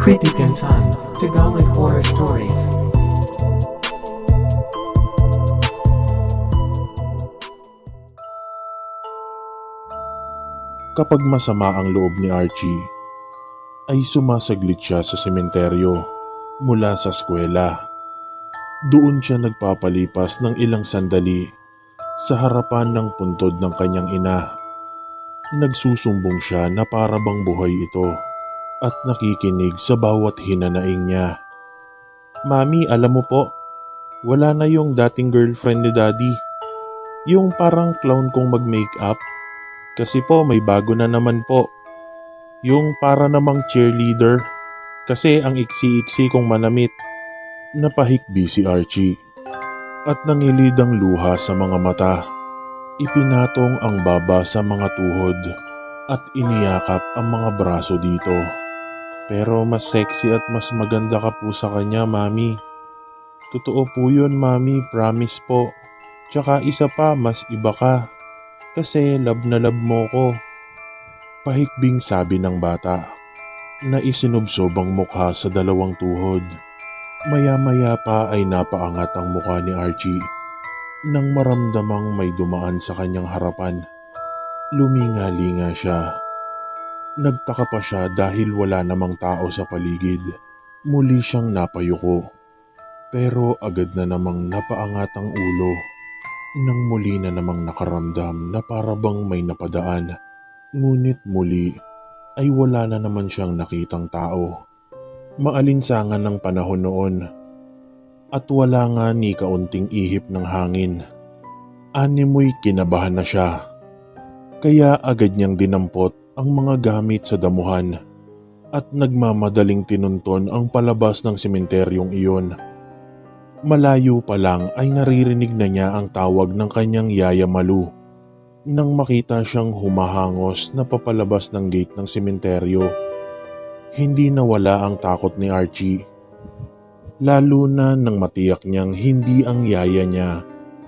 Creepy Pintan, Tagalog Horror Stories. Kapag masama ang loob ni Archie, ay sumasaglit siya sa sementeryo mula sa eskwela. Doon siya nagpapalipas ng ilang sandali sa harapan ng puntod ng kanyang ina. Nagsusumbong siya na para bang buhay ito at nakikinig sa bawat hinanaing niya. "Mami, alam mo po, wala na yung dating girlfriend ni Daddy. Yung parang clown kong mag-makeup. Kasi po may bago na naman po. Yung para namang cheerleader. Kasi ang iksi-iksi kong manamit." Napahikbi si Archie at nangilid ang luha sa mga mata. Ipinatong ang baba sa mga tuhod at iniyakap ang mga braso dito. "Pero mas sexy at mas maganda ka po sa kanya, Mami." "Totoo po yun, Mami, promise po. Tsaka isa pa, mas iba ka. Kasi love na love mo ko." Pahikbing sabi ng bata na isinubsob ang mukha sa dalawang tuhod. Maya-maya pa ay napaangat ang mukha ni Archie nang maramdamang may dumaan sa kanyang harapan. Luminga-linga siya. Nagtaka pa siya dahil wala namang tao sa paligid. Muli siyang napayuko. Pero agad na namang napaangat ang ulo nang muli na namang nakaramdam na para bang may napadaan. Ngunit muli ay wala na naman siyang nakitang tao. Maalinsangan ng panahon noon at wala nga ni kaunting ihip ng hangin. Animoy kinabahan na siya. Kaya agad niyang dinampot ang mga gamit sa damuhan at nagmamadaling tinunton ang palabas ng sementeryong iyon. Malayo pa lang ay naririnig na niya ang tawag ng kanyang Yaya Malu nang makita siyang humahangos na papalabas ng gate ng sementeryo. Hindi nawala ang takot ni Archie. Lalo na nang matiyak niyang hindi ang yaya niya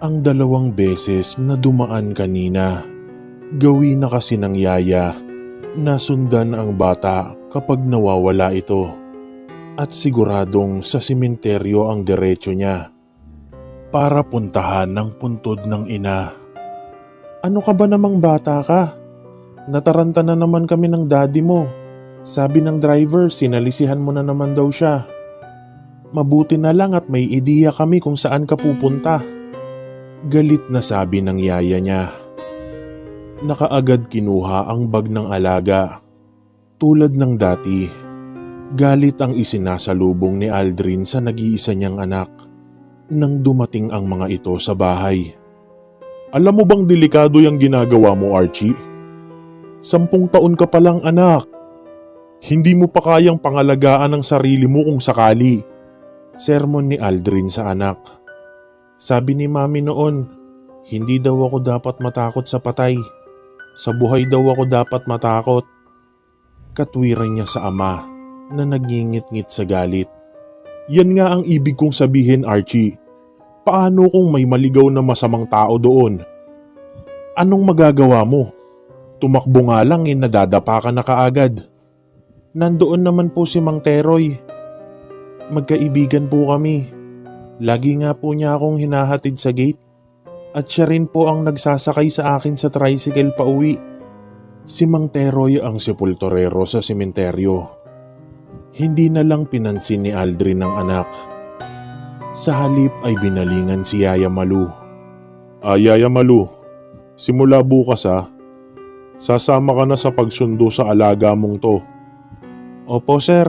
ang 2 beses na dumaan kanina. Gawin na kasi ng yaya na sundan ang bata kapag nawawala ito. At siguradong sa sementeryo ang diretso niya para puntahan ng puntod ng ina. "Ano ka ba namang bata ka? Nataranta na naman kami ng daddy mo. Sabi ng driver, sinalisihan mo na naman daw siya. Mabuti na lang at may ideya kami kung saan ka pupunta." Galit na sabi ng yaya niya. Nakaagad kinuha ang bag ng alaga. Tulad ng dati, galit ang isinasalubong ni Aldrin sa nag-iisa niyang anak nang dumating ang mga ito sa bahay. "Alam mo bang delikado yung ginagawa mo, Archie? 10 taon ka pa lang, anak. Hindi mo pa kayang pangalagaan ang sarili mo kung sakali." Sermon ni Aldrin sa anak. "Sabi ni Mami noon, hindi daw ako dapat matakot sa patay. Sa buhay daw ako dapat matakot." Katwiran niya sa ama na nagngingit-ngit sa galit. "Yan nga ang ibig kong sabihin, Archie. Paano kung may maligaw na masamang tao doon? Anong magagawa mo? Tumakbo nga lang nadadapa ka na kaagad." "Nandoon naman po si Mang Teroy. Magkaibigan po kami. Lagi nga po niya akong hinahatid sa gate. At siya rin po ang nagsasakay sa akin sa tricycle pa uwi." Si Mang Teroy ang sepulturero sa sementeryo. Hindi na lang pinansin ni Aldrin ang anak. Sa halip ay binalingan si Yaya Malu. Yaya Malu, simula bukas sasama ka na sa pagsundo sa alaga mong to." "Opo, sir,"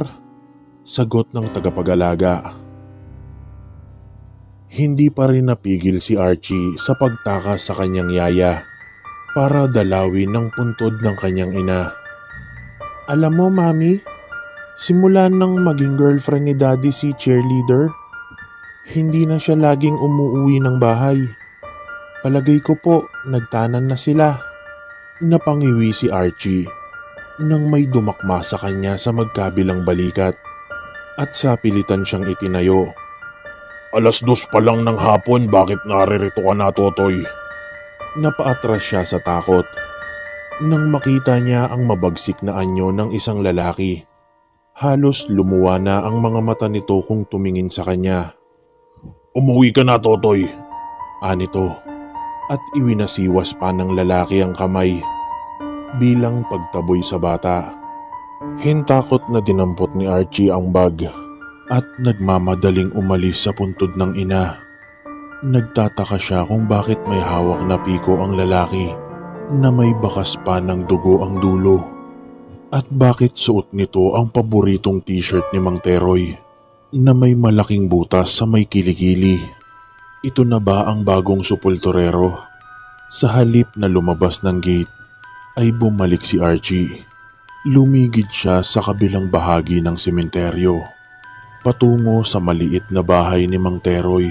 sagot ng tagapag-alaga. Hindi pa rin napigil si Archie sa pagtakas sa kanyang yaya para dalawin ng puntod ng kanyang ina. "Alam mo, Mami, simula nang maging girlfriend ni Daddy si cheerleader, hindi na siya laging umuuwi ng bahay. Palagay ko po, nagtanan na sila." Napangiwi si Archie nang may dumakma sa kanya sa magkabilang balikat at sapilitan siyang itinayo. "2:00 pa lang ng hapon, bakit naririto ka na, Totoy?" Napaatras siya sa takot nang makita niya ang mabagsik na anyo ng isang lalaki. Halos lumuwa na ang mga mata nito kung tumingin sa kanya. "Umuwi ka na, Totoy," anito, at iwinasiwas pa ng lalaki ang kamay bilang pagtaboy sa bata. Hintakot na dinampot ni Archie ang bag at nagmamadaling umalis sa puntod ng ina. Nagtataka siya kung bakit may hawak na piko ang lalaki na may bakas pa ng dugo ang dulo. At bakit suot nito ang paboritong t-shirt ni Mang Teroy na may malaking butas sa may kilikili. Ito na ba ang bagong supulturero? Sa halip na lumabas ng gate ay bumalik si Archie. Lumigid siya sa kabilang bahagi ng sementeryo, patungo sa maliit na bahay ni Mang Teroy.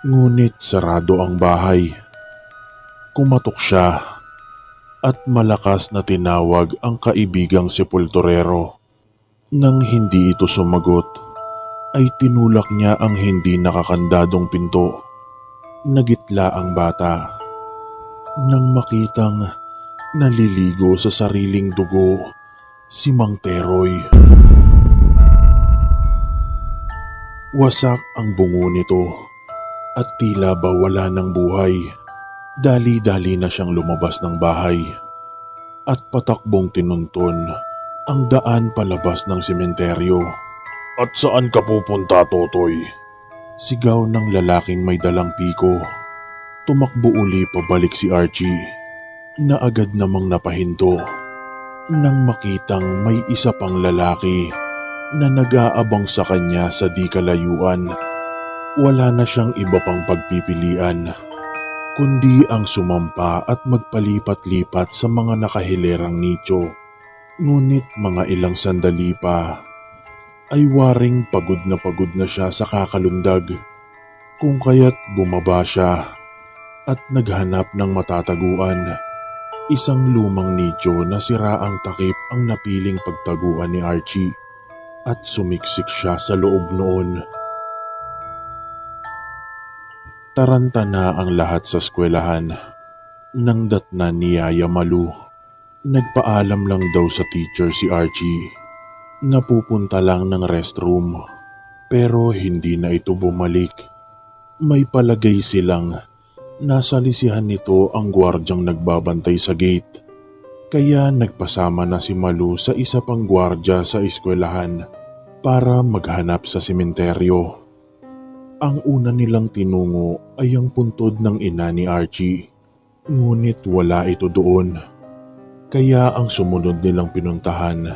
Ngunit sarado ang bahay. Kumatok siya at malakas na tinawag ang kaibigang sepulturero. Nang hindi ito sumagot, ay tinulak niya ang hindi nakakandadong pinto. Nagitla ang bata. Nang makitang naliligo sa sariling dugo si Mang Teroy. Wasak ang bungo nito at tila ba wala ng buhay. Dali-dali na siyang lumabas ng bahay at patakbong tinunton ang daan palabas ng sementeryo. "At saan ka pupunta, Totoy?" Sigaw ng lalaking may dalang piko. Tumakbo uli pabalik si Archie na agad namang napahinto nang makitang may isa pang lalaki na nag-aabang sa kanya sa di kalayuan. Wala na siyang iba pang pagpipilian kundi ang sumampa at magpalipat-lipat sa mga nakahilerang nicho. Ngunit mga ilang sandali pa ay waring pagod na siya sa kakalundag, kung kaya't bumaba siya at naghanap ng matataguan. Isang lumang nicho na siraang takip ang napiling pagtaguan ni Archie at sumiksik siya sa loob noon. Taranta na ang lahat sa eskwelahan nang datnan ni Yaya Malu. Nagpaalam lang daw sa teacher si Archie na pupunta lang ng restroom, pero hindi na ito bumalik. May palagay silang nasa lisihan nito ang gwardyang nagbabantay sa gate, kaya nagpasama na si Malu sa isa pang gwardya sa eskwelahan para maghanap sa sementeryo. Ang una nilang tinungo ay ang puntod ng ina ni Archie, ngunit wala ito doon. Kaya ang sumunod nilang pinuntahan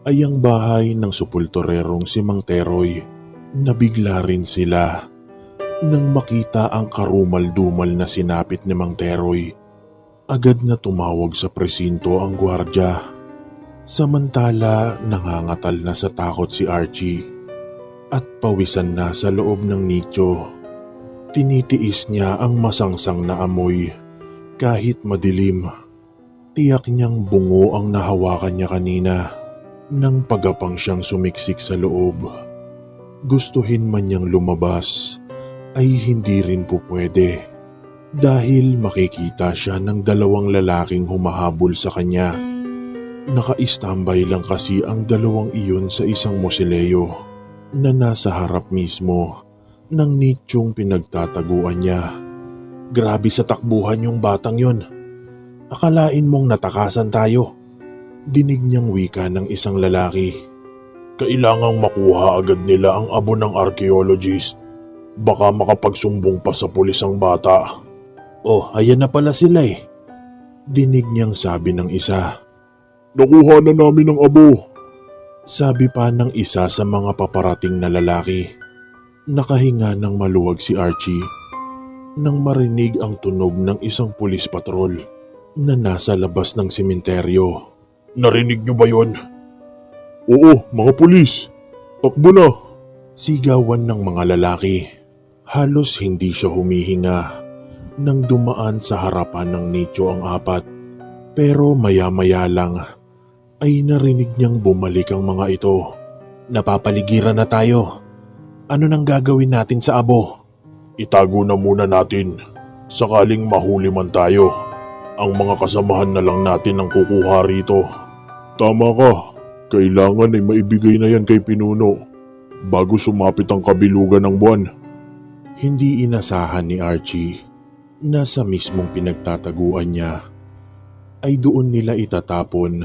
ay ang bahay ng supulturerong si Mang Teroy. Nabigla rin sila nang makita ang karumal-dumal na sinapit ni Mang Teroy. Agad na tumawag sa presinto ang gwardya. Samantala nangangatal na sa takot si Archie at pawisan na sa loob ng nicho. Tinitiis niya ang masangsang na amoy kahit madilim. Tiyak niyang bungo ang nahawakan niya kanina nang pagapang siyang sumiksik sa loob. Gustuhin man niyang lumabas ay hindi rin po pwede dahil makikita siya ng dalawang lalaking humahabol sa kanya. Naka-istambay lang kasi ang dalawang iyon sa isang mosileo na nasa harap mismo ng nichong pinagtataguan niya. "Grabe sa takbuhan yung batang yon. Akalain mong natakasan tayo," dinig niyang wika ng isang lalaki. "Kailangang makuha agad nila ang abo ng archaeologist. Baka makapagsumbong pa sa pulis ang bata." "Oh, ayan na pala sila eh," dinig niyang sabi ng isa. "Nakuha na namin ang abo," sabi pa ng isa sa mga paparating na lalaki. Nakahinga ng maluwag si Archie nang marinig ang tunog ng isang pulis patrol na nasa labas ng sementeryo. "Narinig niyo ba yon?" "Oo, mga pulis. Takbo na!" sigawan ng mga lalaki. Halos hindi siya humihinga nang dumaan sa harapan ng nicho ang apat. Pero maya-maya lang ay narinig niyang bumalik ang mga ito. "Napapaligiran na tayo. Ano nang gagawin natin sa abo?" "Itago na muna natin. Sakaling mahuli man tayo, ang mga kasamahan na lang natin ang kukuha rito." "Tama ka. Kailangan ay maibigay na yan kay Pinuno bago sumapit ang kabilugan ng buwan. Hindi inasahan ni Archie na sa mismong pinagtataguan niya ay doon nila itatapon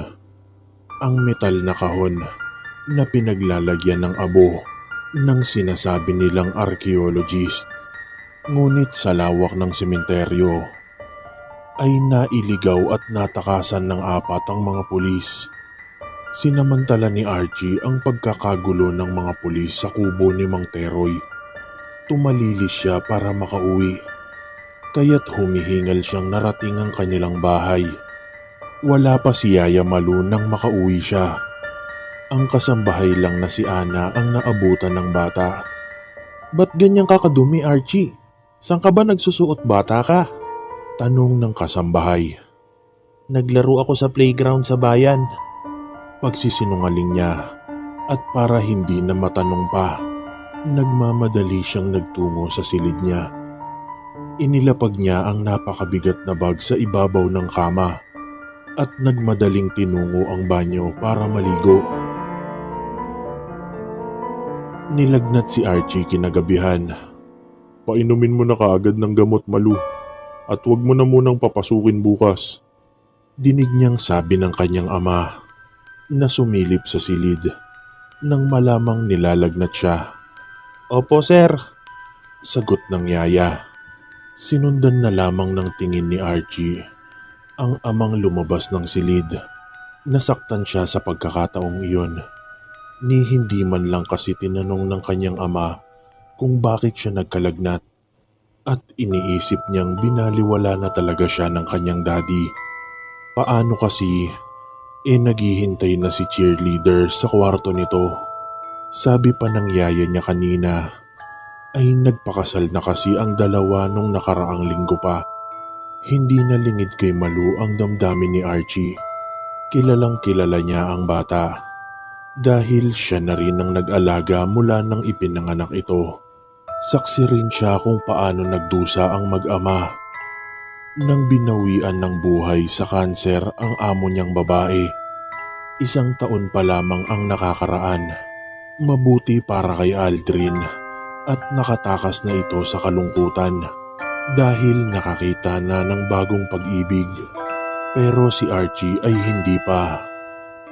ang metal na kahon na pinaglalagyan ng abo ng sinasabi nilang archaeologist. Ngunit sa lawak ng sementeryo ay nailigaw at natakasan ng 4 ang mga pulis. Sinamantala ni Archie ang pagkakagulo ng mga pulis sa kubo ni Mang Teroy. Tumalilis siya para makauwi, kaya't humihingal siyang narating ang kanilang bahay. Wala pa si Yaya Malu nang makauwi siya. Ang kasambahay lang na si Ana ang naabutan ng bata. "Ba't ganyang kakadumi, Archie? Saan ka ba nagsusuot, bata ka?" tanong ng kasambahay. "Naglaro ako sa playground sa bayan." Pagsisinungaling niya, at para hindi na matanong pa, nagmamadali siyang nagtungo sa silid niya. Inilapag niya ang napakabigat na bag sa ibabaw ng kama at nagmadaling tinungo ang banyo para maligo. Nilagnat si Archie kinagabihan. "Painumin mo na kaagad ng gamot, Malu, at huwag mo na munang papasukin bukas." Dinig niyang sabi ng kanyang ama na sumilip sa silid nang malamang nilalagnat siya. "Opo, sir," sagot ng yaya. Sinundan na lamang ng tingin ni Archie ang amang lumabas ng silid. Nasaktan siya sa pagkakataong iyon, ni hindi man lang kasi tinanong ng kanyang ama kung bakit siya nagkalagnat, at iniisip niyang binaliwala na talaga siya ng kanyang daddy. Paano kasi naghihintay na si cheerleader sa kwarto nito. Sabi pa ng yaya niya kanina ay nagpakasal na kasi ang dalawa nung nakaraang linggo pa. Hindi na lingid kay Malu ang damdamin ni Archie. Kilalang kilala niya ang bata dahil siya na rin ang nag-alaga mula nang ipinanganak ito. Saksi rin siya kung paano nagdusa ang mag-ama nang binawian ng buhay sa kanser ang amo niyang babae. 1 taon pa lamang ang nakakaraan. Mabuti para kay Aldrin at nakatakas na ito sa kalungkutan dahil nakakita na ng bagong pag-ibig. Pero si Archie ay hindi pa,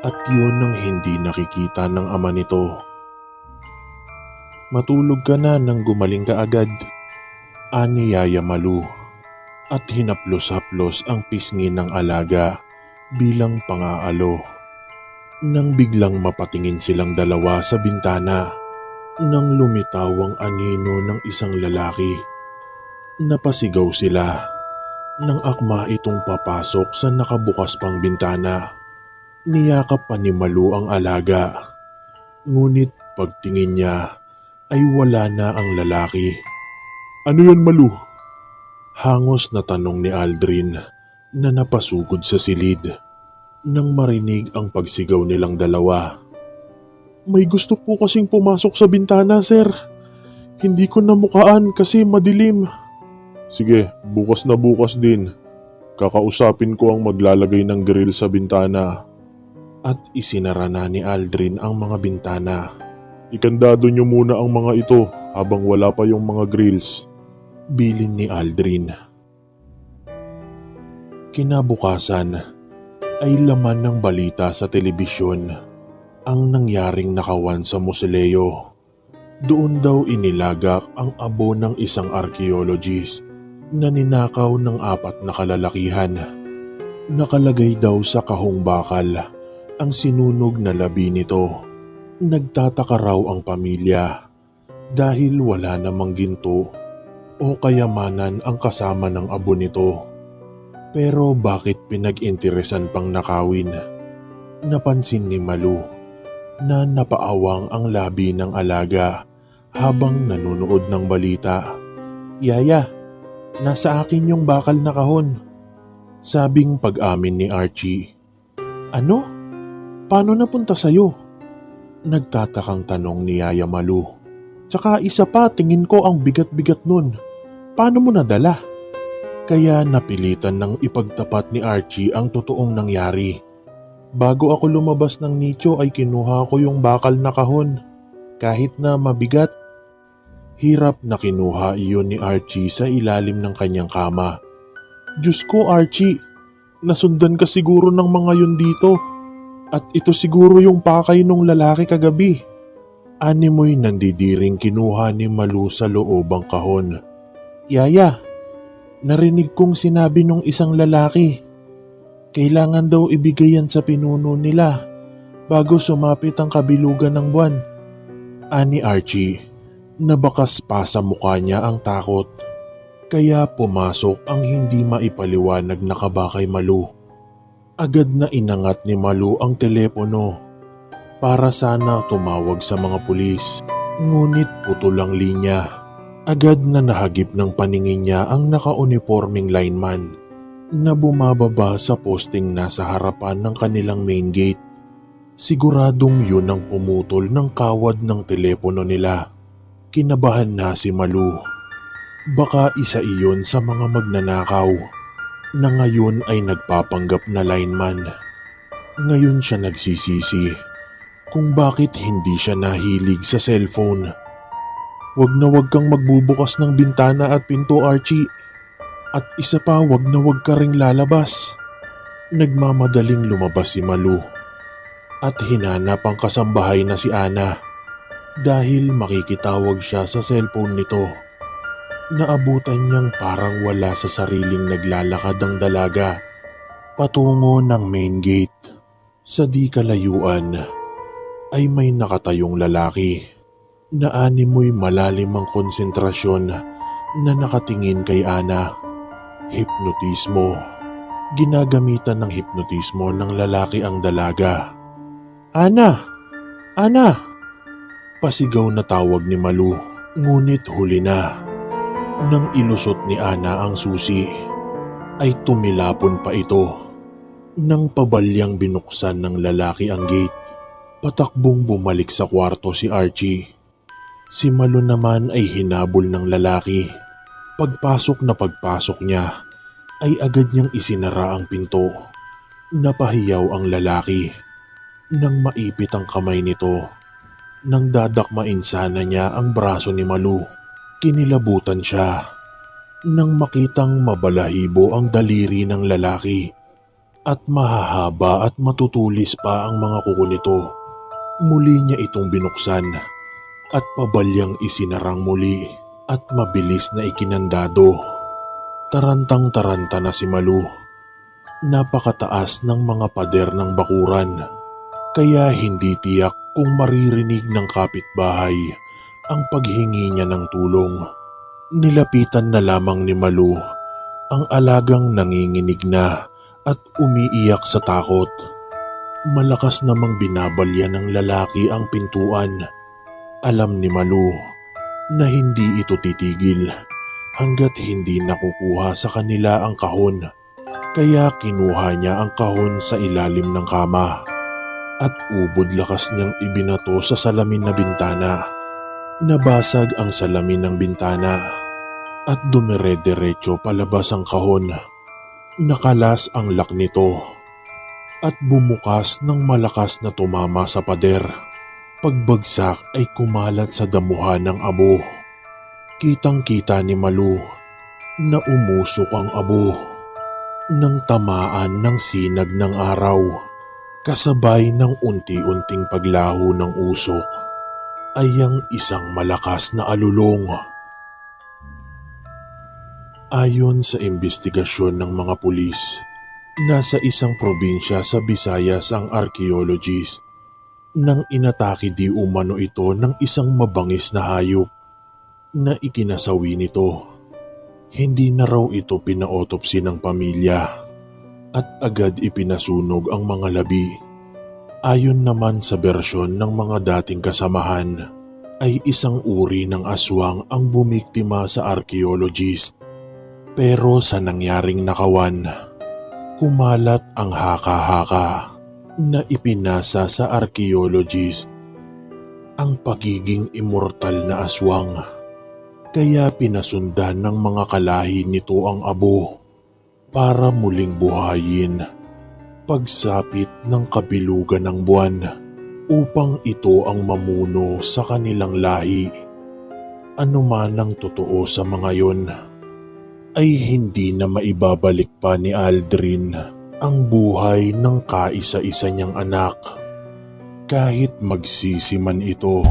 at yun ang hindi nakikita ng ama nito. "Matulog ka na nang gumaling ka agad," ani Yaya Malu, at hinaplos-haplos ang pisngi ng alaga bilang pangaalo. Nang biglang mapatingin silang dalawa sa bintana, nang lumitaw ang anino ng isang lalaki. Napasigaw sila nang akma itong papasok sa nakabukas pang bintana. Niyakap pa ni Malu ang alaga, ngunit pagtingin niya ay wala na ang lalaki. "Ano yan, Malu?" Hangos na tanong ni Aldrin na napasugod sa silid nang marinig ang pagsigaw nilang dalawa. "May gusto po kasing pumasok sa bintana, sir. Hindi ko namukaan kasi madilim." "Sige, bukas na bukas din. Kakausapin ko ang maglalagay ng grill sa bintana." At isinara na ni Aldrin ang mga bintana. "Ikandado niyo muna ang mga ito habang wala pa yung mga grills," bilin ni Aldrin. Kinabukasan ay laman ng balita sa telebisyon ang nangyaring nakawan sa Musileo. Doon daw inilagak ang abo ng isang archaeologist na ninakaw ng 4 na kalalakihan. Nakalagay daw sa kahong bakal ang sinunog na labi nito. Nagtataka raw ang pamilya dahil wala namang ginto o kayamanan ang kasama ng abo nito. Pero bakit pinag-interesan pang nakawin? Napansin ni Malu na napaawang ang labi ng alaga habang nanonood ng balita. "Yaya, nasa akin yung bakal na kahon," sabing pag-amin ni Archie. "Ano? Paano napunta sa'yo?" Nagtatakang tanong ni Yaya Malu. "Tsaka isa pa, tingin ko ang bigat-bigat nun. Paano mo nadala?" Kaya napilitan ng ipagtapat ni Archie ang totoong nangyari. bago ako lumabas ng nicho ay kinuha ko yung bakal na kahon. Kahit na mabigat. Hirap na kinuha iyon ni Archie sa ilalim ng kanyang kama. Diyos ko Archie, nasundan ka siguro ng mga yun dito. At ito siguro yung pakay nung lalaki kagabi. Animoy nandidiring kinuha ni Malu sa loob ang kahon. Yaya, narinig kong sinabi nung isang lalaki. Kailangan daw ibigay yan sa pinuno nila bago sumapit ang kabilugan ng buwan. Ani Archie. Nabakas pa sa mukha niya ang takot. Kaya pumasok ang hindi maipaliwanag na kaba kay Malu. Agad na inangat ni Malu ang telepono para sana tumawag sa mga pulis. Ngunit putol ang linya. Agad na nahagip ng paningin niya ang naka-uniforming lineman na bumababa sa posting nasa harapan ng kanilang main gate. Siguradong yun ang pumutol ng kawad ng telepono nila. Kinabahan na si Malu. Baka isa iyon sa mga magnanakaw na ngayon ay nagpapanggap na lineman. Ngayon siya nagsisisi kung bakit hindi siya nahilig sa cellphone. Wag na wag kang magbubukas ng bintana at pinto Archie. At isa pa wag na wag ka ring lalabas. Nagmamadaling lumabas si Malu at hinanap ang kasambahay na si Ana. Dahil makikitawag siya sa cellphone nito. Naabutan niyang parang wala sa sariling naglalakad ang dalaga patungo ng main gate. Sa di kalayuan ay may nakatayong lalaki na animoy malalim ang konsentrasyon na nakatingin kay Ana. Hipnotismo. Ginagamitan ng hipnotismo ng lalaki ang dalaga. Ana! Ana! Pasigaw na tawag ni Malu, ngunit huli na. Nang ilusot ni Ana ang susi, ay tumilapon pa ito. Nang pabalyang binuksan ng lalaki ang gate, patakbong bumalik sa kwarto si Archie. Si Malu naman ay hinabol ng lalaki. Pagpasok niya, ay agad niyang isinara ang pinto. Napahiyaw ang lalaki. Nang maipit ang kamay nito, nang dadakmain sana niya ang braso ni Malu, kinilabutan siya. Nang makitang mabalahibo ang daliri ng lalaki at mahahaba at matutulis pa ang mga kuko nito, muli niya itong binuksan at pabalyang isinarang muli at mabilis na ikinandado. Tarantang-taranta na si Malu. Napakataas ng mga pader ng bakuran, kaya hindi tiyak kung maririnig ng kapitbahay ang paghingi niya ng tulong. Nilapitan na lamang ni Malu ang alagang nanginginig na at umiiyak sa takot. Malakas namang binabalya ng lalaki ang pintuan. Alam ni Malu na hindi ito titigil hanggat hindi nakukuha sa kanila ang kahon. Kaya kinuha niya ang kahon sa ilalim ng kama. At ubod lakas niyang ibinato sa salamin na bintana. Nabasag ang salamin ng bintana at dumire-diretso palabas ang kahon. Nakalas ang lock nito at bumukas ng malakas na tumama sa pader. Pagbagsak ay kumalat sa damuhan ng abo. Kitang-kita ni Malu na umusok ang abo nang tamaan ng sinag ng araw. Kasabay ng unti-unting paglaho ng usok ay ang isang malakas na alulong. Ayon sa imbestigasyon ng mga pulis, nasa isang probinsya sa Visayas ang archaeologist nang inatake di umano ito ng isang mabangis na hayop na ikinasawi nito. Hindi na raw ito pina-autopsy ng pamilya at agad ipinasunog ang mga labi. Ayon naman sa bersyon ng mga dating kasamahan, ay isang uri ng aswang ang bumiktima sa archaeologist. Pero sa nangyaring nakawan, kumalat ang haka-haka na ipinasa sa archaeologist ang pagiging immortal na aswang. Kaya pinasundan ng mga kalahi nito ang abo para muling buhayin pagsapit ng kabilugan ng buwan upang ito ang mamuno sa kanilang lahi. Ano man ang totoo sa mga yon, ay hindi na maibabalik pa ni Aldrin ang buhay ng kaisa-isa niyang anak kahit magsisi man ito.